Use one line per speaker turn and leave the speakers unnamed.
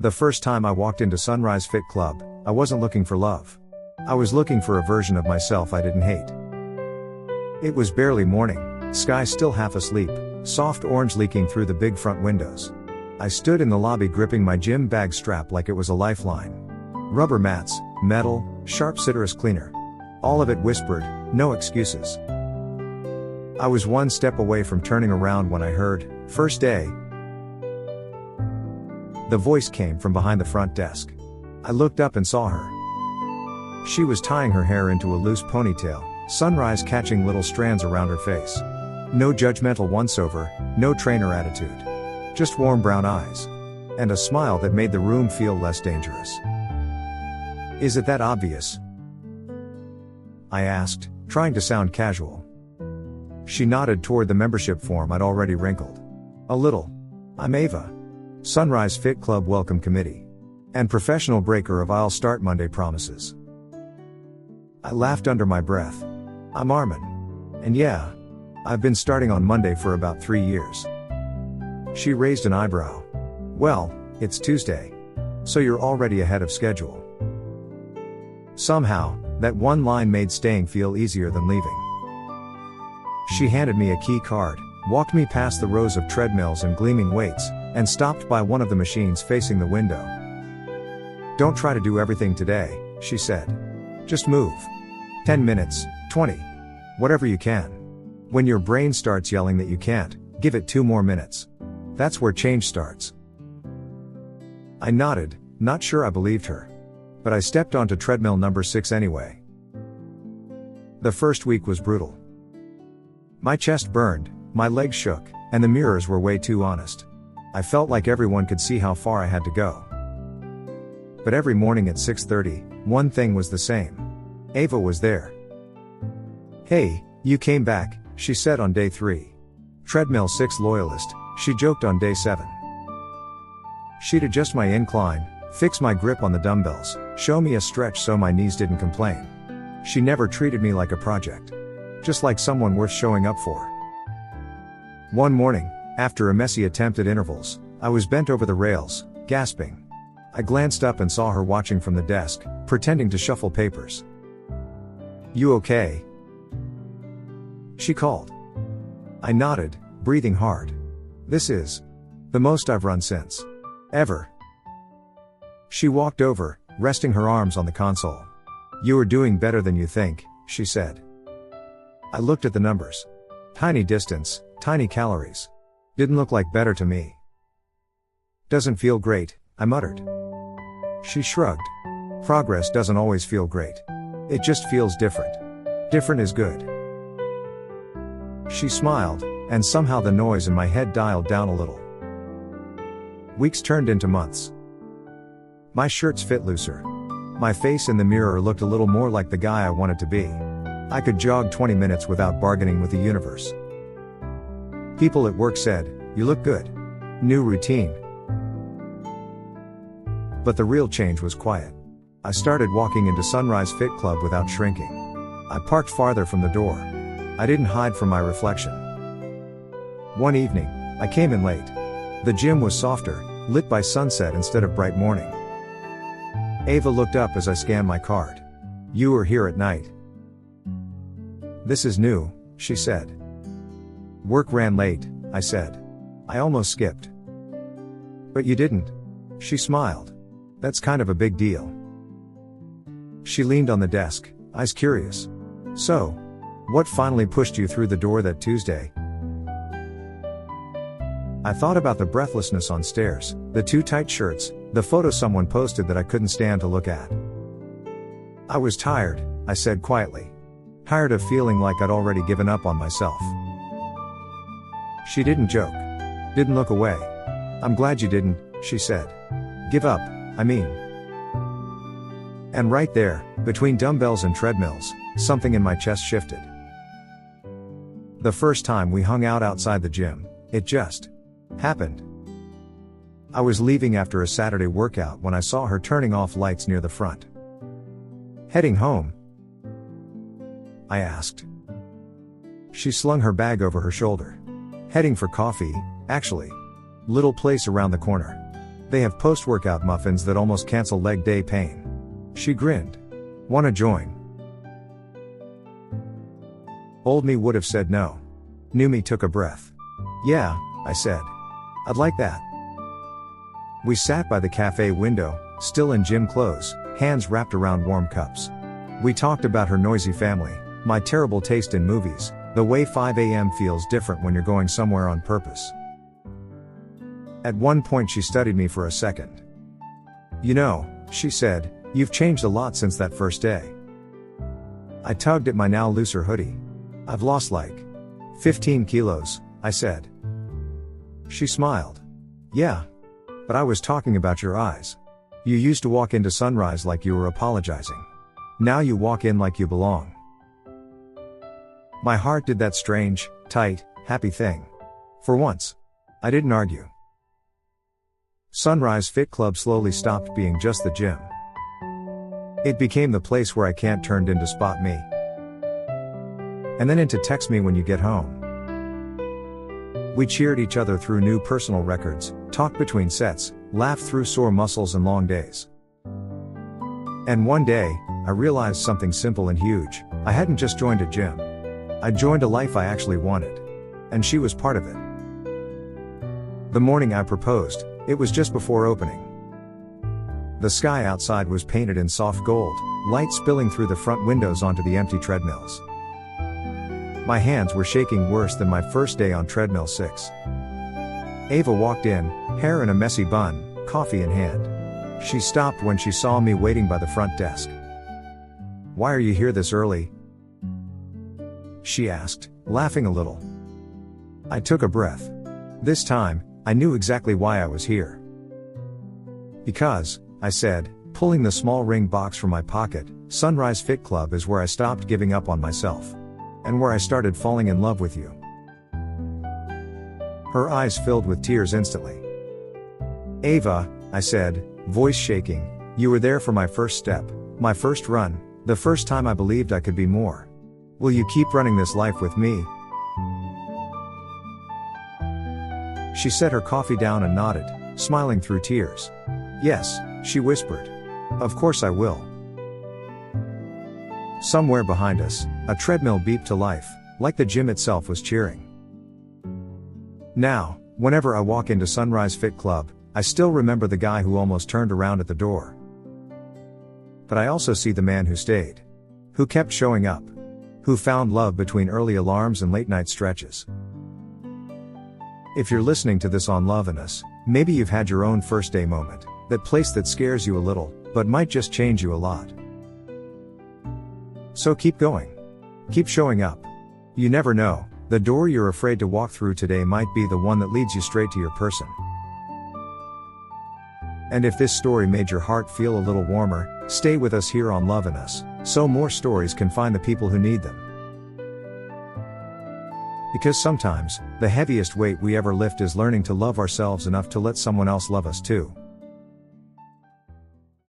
The first time I walked into Sunrise Fit Club, I wasn't looking for love. I was looking for a version of myself I didn't hate. It was barely morning, sky still half asleep, soft orange leaking through the big front windows. I stood in the lobby gripping my gym bag strap like it was a lifeline. Rubber mats, metal, sharp citrus cleaner. All of it whispered, no excuses. I was one step away from turning around when I heard, "First day." The voice came from behind the front desk. I looked up and saw her. She was tying her hair into a loose ponytail, sunrise catching little strands around her face. No judgmental once-over, no trainer attitude. Just warm brown eyes. And a smile that made the room feel less dangerous. "Is it that obvious?" I asked, trying to sound casual. She nodded toward the membership form I'd already wrinkled. "A little. I'm Ava. Sunrise Fit Club Welcome Committee. And professional breaker of I'll start Monday promises." I laughed under my breath. "I'm Arman. And yeah, I've been starting on Monday for about 3 years." She raised an eyebrow. "Well, it's Tuesday. So you're already ahead of schedule." Somehow, that one line made staying feel easier than leaving. She handed me a key card, walked me past the rows of treadmills and gleaming weights, and stopped by one of the machines facing the window. "Don't try to do everything today," she said. "Just move. 10 minutes, 20. Whatever you can. When your brain starts yelling that you can't, give it 2 more minutes. That's where change starts." I nodded, not sure I believed her. But I stepped onto treadmill number 6 anyway. The first week was brutal. My chest burned, my legs shook, and the mirrors were way too honest. I felt like everyone could see how far I had to go. But every morning at 6:30, one thing was the same. Ava was there. "Hey, you came back," she said on day 3. "Treadmill 6 loyalist," she joked on day 7. She'd adjust my incline, fix my grip on the dumbbells, show me a stretch so my knees didn't complain. She never treated me like a project. Just like someone worth showing up for. One morning, after a messy attempt at intervals, I was bent over the rails, gasping. I glanced up and saw her watching from the desk, pretending to shuffle papers. "You okay?" she called. I nodded, breathing hard. "This is the most I've run since. Ever." She walked over, resting her arms on the console. "You are doing better than you think," she said. I looked at the numbers. Tiny distance, tiny calories. Didn't look like better to me. "Doesn't feel great," I muttered. She shrugged. "Progress doesn't always feel great. It just feels different. Different is good." She smiled, and somehow the noise in my head dialed down a little. Weeks turned into months. My shirts fit looser. My face in the mirror looked a little more like the guy I wanted to be. I could jog 20 minutes without bargaining with the universe. People at work said, "You look good." New routine. But the real change was quiet. I started walking into Sunrise Fit Club without shrinking. I parked farther from the door. I didn't hide from my reflection. One evening, I came in late. The gym was softer, lit by sunset instead of bright morning. Ava looked up as I scanned my card. "You were here at night." "This is new," she said. "Work ran late," I said. "I almost skipped." "But you didn't." She smiled. "That's kind of a big deal." She leaned on the desk, eyes curious. "So, what finally pushed you through the door that Tuesday?" I thought about the breathlessness on stairs, the too tight shirts, the photo someone posted that I couldn't stand to look at. "I was tired," I said quietly. "Tired of feeling like I'd already given up on myself." She didn't joke. Didn't look away. "I'm glad you didn't," she said. "Give up, I mean." And right there, between dumbbells and treadmills, something in my chest shifted. The first time we hung out outside the gym, it just happened. I was leaving after a Saturday workout when I saw her turning off lights near the front. "Heading home?" I asked. She slung her bag over her shoulder. "Heading for coffee, actually. Little place around the corner. They have post-workout muffins that almost cancel leg day pain. She grinned. Wanna join? Old me would have said no. New me took a breath. Yeah, I said. I'd like that. We sat by the cafe window, still in gym clothes, hands wrapped around warm cups. We talked about her noisy family, my terrible taste in movies, the way 5 a.m. feels different when you're going somewhere on purpose. At one point she studied me for a second. You know, she said, you've changed a lot since that first day. I tugged at my now looser hoodie. I've lost like 15 kilos, I said. She smiled. Yeah. But I was talking about your eyes. You used to walk into sunrise like you were apologizing. Now you walk in like you belong. My heart did that strange, tight, happy thing. For once. I didn't argue. Sunrise Fit Club slowly stopped being just the gym. It became the place where I can't turned into spot me. And then into text me when you get home. We cheered each other through new personal records, talked between sets, laughed through sore muscles and long days. And one day, I realized something simple and huge. I hadn't just joined a gym. I joined a life I actually wanted. And she was part of it. The morning I proposed, it was just before opening. The sky outside was painted in soft gold, light spilling through the front windows onto the empty treadmills. My hands were shaking worse than my first day on treadmill 6. Ava walked in, hair in a messy bun, coffee in hand. She stopped when she saw me waiting by the front desk. Why are you here this early? She asked, laughing a little. I took a breath. This time, I knew exactly why I was here. Because, I said, pulling the small ring box from my pocket, Sunrise Fit Club is where I stopped giving up on myself. And where I started falling in love with you. Her eyes filled with tears instantly. Ava, I said, voice shaking, you were there for my first step, my first run, the first time I believed I could be more. Will you keep running this life with me? She set her coffee down and nodded, smiling through tears. Yes, she whispered. Of course I will. Somewhere behind us, a treadmill beeped to life, like the gym itself was cheering. Now, whenever I walk into Sunrise Fit Club, I still remember the guy who almost turned around at the door. But I also see the man who stayed. Who kept showing up. Who found love between early alarms and late night stretches. If you're listening to this on Loveandus, maybe you've had your own first day moment, that place that scares you a little, but might just change you a lot. So keep going. Keep showing up. You never know, the door you're afraid to walk through today might be the one that leads you straight to your person. And if this story made your heart feel a little warmer, stay with us here on Loveandus, so more stories can find the people who need them. Because sometimes, the heaviest weight we ever lift is learning to love ourselves enough to let someone else love us too.